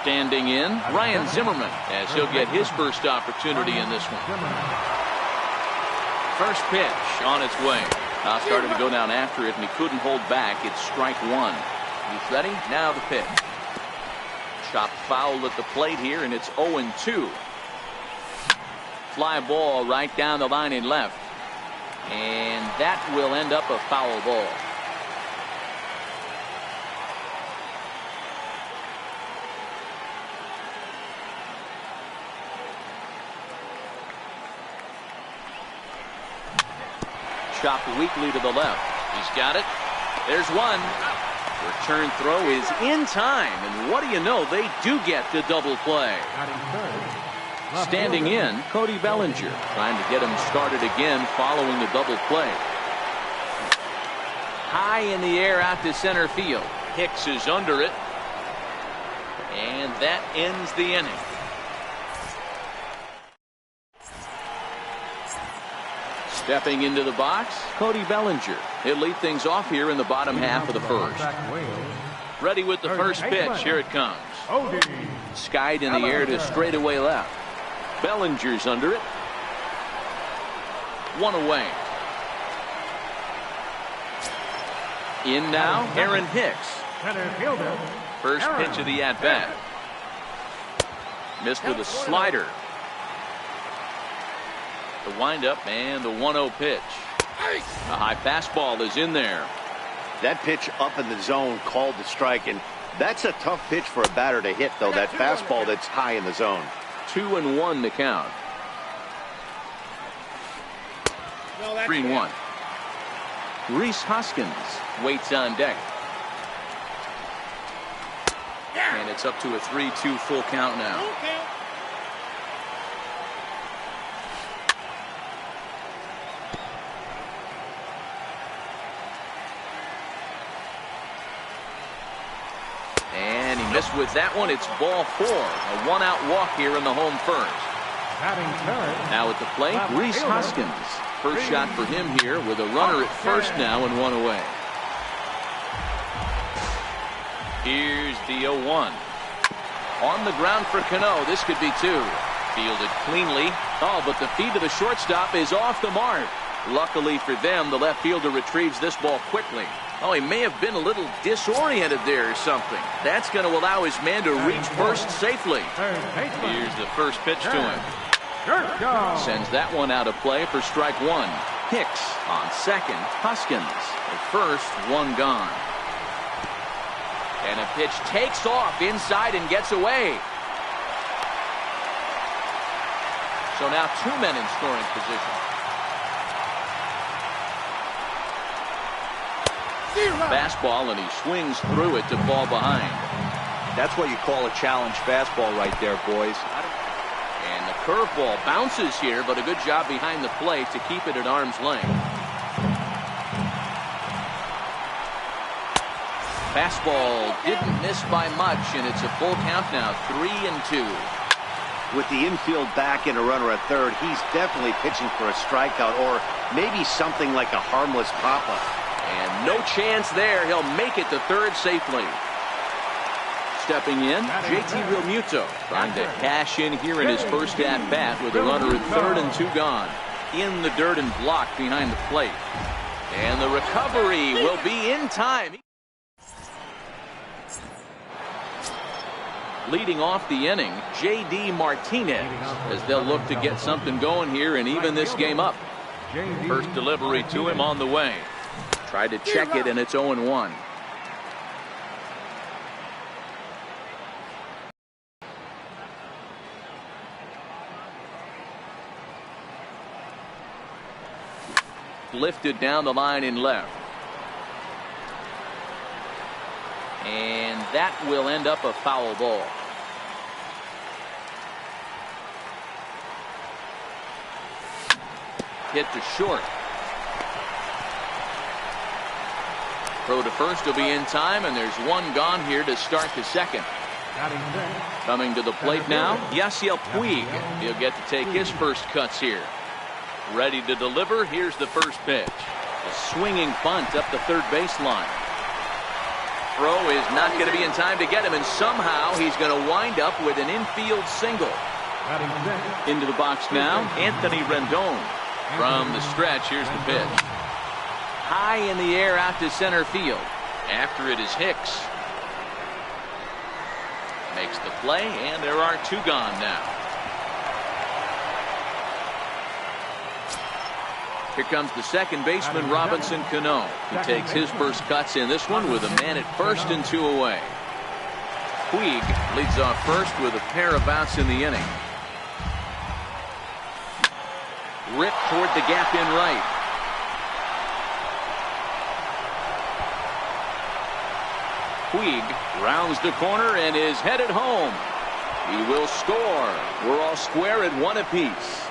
Standing in, Ryan Zimmerman, as he'll get his first opportunity in this one. First pitch on its way. Now started to go down after it, and he couldn't hold back. It's strike one. He's ready. Now the pitch. Chopped foul at the plate here, and it's 0-2. Fly ball right down the line in left. And that will end up a foul ball. Chopped weakly to the left. He's got it. There's one. Return throw is in time, and what do you know, they do get the double play. Standing in, Cody Bellinger, trying to get him started again following the double play. High in the air out to center field. Hicks is under it, and that ends the inning. Stepping into the box, Cody Bellinger. He'll lead things off here in the bottom half of the first. Ready with the first pitch. Here it comes. Skied in the air to straightaway left. Bellinger's under it. One away. In now, Aaron Hicks. First pitch of the at-bat. Missed with a slider. The windup and the 1-0 pitch. A high fastball is in there. That pitch up in the zone called the strike, and that's a tough pitch for a batter to hit, though, that fastball that's high in the zone. 2-1 to count. 3-1. Rhys Hoskins waits on deck. And it's up to a 3-2 full count now. And he missed with that one. It's ball four. A one-out walk here in the home first. Now at the plate, Rhys Hoskins. First shot for him here with a runner at first now and one away. Here's the 0-1. On the ground for Cano. This could be two. Fielded cleanly. Oh, but the feed to the shortstop is off the mark. Luckily for them, the left fielder retrieves this ball quickly. Oh, he may have been a little disoriented there or something. That's going to allow his man to reach first safely. Here's the first pitch to him. Sends that one out of play for strike one. Hicks on second. Hoskins at first, one gone. And a pitch takes off inside and gets away. So now two men in scoring position. Fastball, and he swings through it to fall behind. That's what you call a challenge fastball right there, boys. And the curveball bounces here, but a good job behind the plate to keep it at arm's length. Fastball didn't miss by much, and it's a full count now, 3-2. With the infield back and a runner at third, he's definitely pitching for a strikeout or maybe something like a harmless pop-up. And no chance there. He'll make it to third safely. Stepping in, JT Realmuto trying to cash in here in his first at-bat with a runner at third and two gone. In the dirt and blocked behind the plate. And the recovery will be in time. Leading off the inning, J.D. Martinez, as they'll look to get something going here and even this game up. First delivery to him on the way. Tried to check it, and it's 0-1. lifted down the line in left. And that will end up a foul ball. Hit to short. Throw to first will be in time, and there's one gone here to start the second. Coming to the plate now, Yasiel Puig. He'll get to take his first cuts here. Ready to deliver. Here's the first pitch. A swinging bunt up the third baseline. Throw is not going to be in time to get him, and somehow he's going to wind up with an infield single. Into the box now, Anthony Rendon. From the stretch, here's the pitch. High in the air out to center field. After it is Hicks. Makes the play, and there are two gone now. Here comes the second baseman, Robinson Cano. He takes his first cuts in this one with a man at first and two away. Puig leads off first with a pair of outs in the inning. Ripped toward the gap in right. Puig rounds the corner and is headed home. He will score. We're all square at one apiece.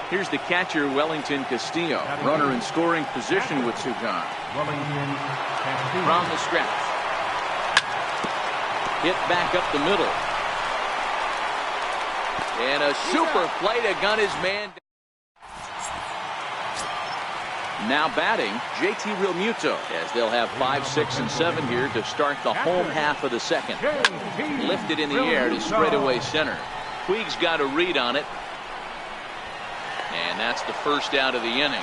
Here's the catcher, Wellington Castillo. Runner in scoring position with two gone. From the stretch. Hit back up the middle. And a super play to gun his man. Now batting, JT Realmuto, as they'll have 5, 6, and 7 here to start the home half of the second. Lifted in the air to straightaway center. Puig's got a read on it. And that's the first out of the inning.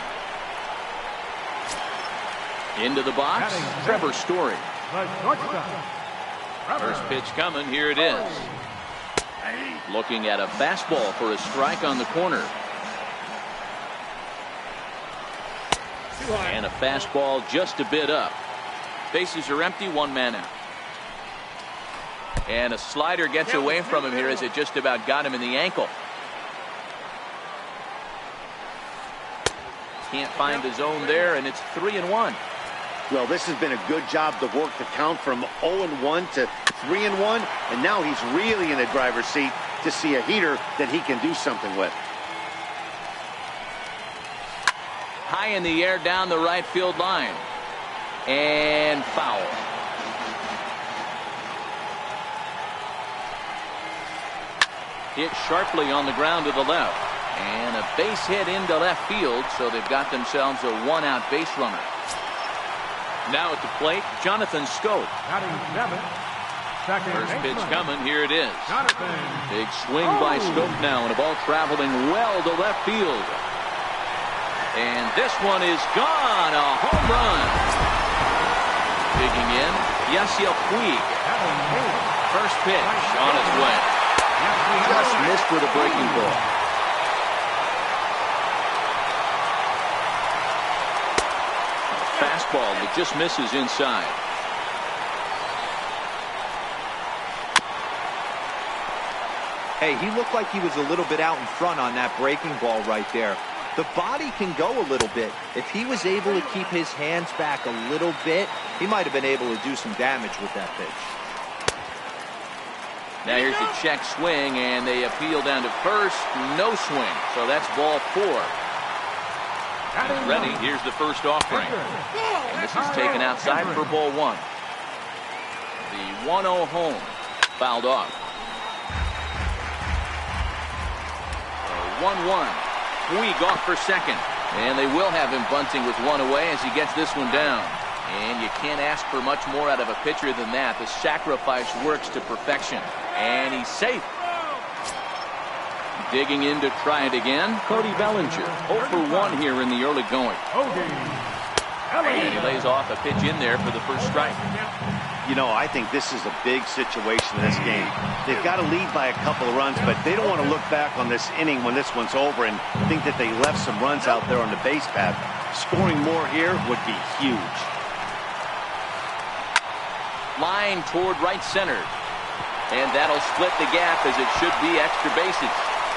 Into the box, Trevor Story. First pitch coming, here it is. Looking at a fastball for a strike on the corner. And a fastball just a bit up. Bases are empty, one man out. And a slider gets away from him here as it just about got him in the ankle. Can't find the zone there, and it's 3-1. Well, this has been a good job to work the count from 0-1 to 3-1, and now he's really in the driver's seat to see a heater that he can do something with. High in the air down the right field line. And foul. Hit sharply on the ground to the left. And a base hit into left field, so they've got themselves a one-out base runner. Now at the plate, Jonathan Scope. First pitch coming, here it is. Big swing by Scope now, and a ball traveling well to left field. And this one is gone, a home run. Digging in, Yasiel Puig. First pitch on its way. Just missed with a breaking ball. Fastball that just misses inside. Hey, he looked like he was a little bit out in front on that breaking ball right there. The body can go a little bit. If he was able to keep his hands back a little bit, he might have been able to do some damage with that pitch. Now here's the check swing, and they appeal down to first. No swing, so that's ball 4. He's ready. Here's the first offering. And this is taken outside for ball 1. The 1-0 home. Fouled off. 1-1. Puig off for second. And they will have him bunting with one away as he gets this one down. And you can't ask for much more out of a pitcher than that. The sacrifice works to perfection. And he's safe. Digging in to try it again, Cody Bellinger. 0 for 1 here in the early going. And he lays off a pitch in there for the first strike. You know, I think this is a big situation in this game. They've got to lead by a couple of runs, but they don't want to look back on this inning when this one's over and think that they left some runs out there on the base path. Scoring more here would be huge. Line toward right center. And that'll split the gap as it should be extra bases.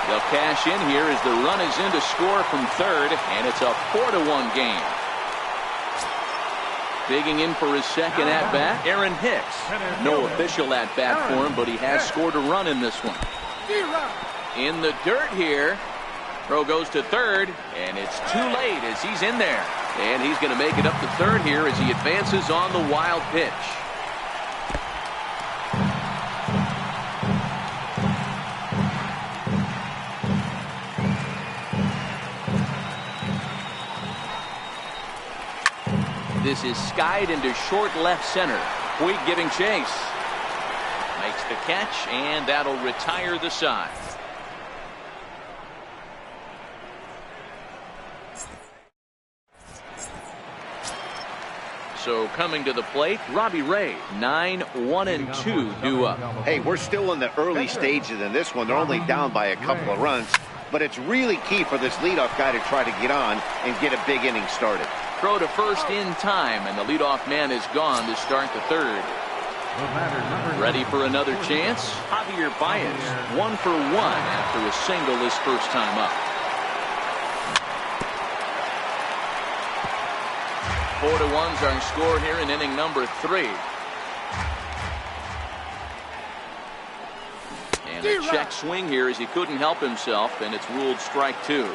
They'll cash in here as the run is in to score from third, and it's a 4-1 game. Digging in for his second at-bat, Aaron Hicks. No official at-bat for him, but he has scored a run in this one. In the dirt here. Throw goes to third, and it's too late as he's in there. And he's going to make it up to third here as he advances on the wild pitch. This is skied into short left center. Puig giving chase. Makes the catch, and that'll retire the side. So coming to the plate, Robbie Ray, 9-1-2 due up. Hey, we're still in the early stages in this one. They're only down by a couple of runs, but it's really key for this leadoff guy to try to get on and get a big inning started. Throw to first in time, and the leadoff man is gone to start the third. Ready for another chance? Javier Baez, 1 for 1 after a single his first time up. 4-1's our score here in inning number 3. And a check swing here as he couldn't help himself, and it's ruled strike 2.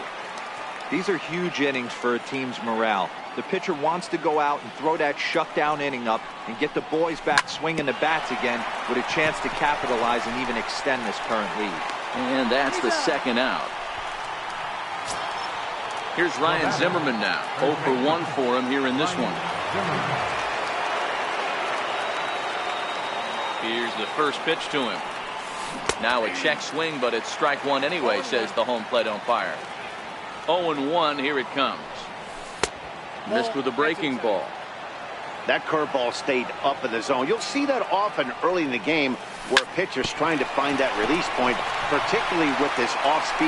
These are huge innings for a team's morale. The pitcher wants to go out and throw that shutdown inning up and get the boys back swinging the bats again with a chance to capitalize and even extend this current lead. And that's the second out. Here's Ryan Zimmerman now. 0 for 1 for him here in this one. Here's the first pitch to him. Now a check swing, but it's strike 1 anyway, says the home plate umpire. 0-1, here it comes. Missed with a breaking ball. That curveball stayed up in the zone. You'll see that often early in the game where a pitcher's trying to find that release point, particularly with this off-speed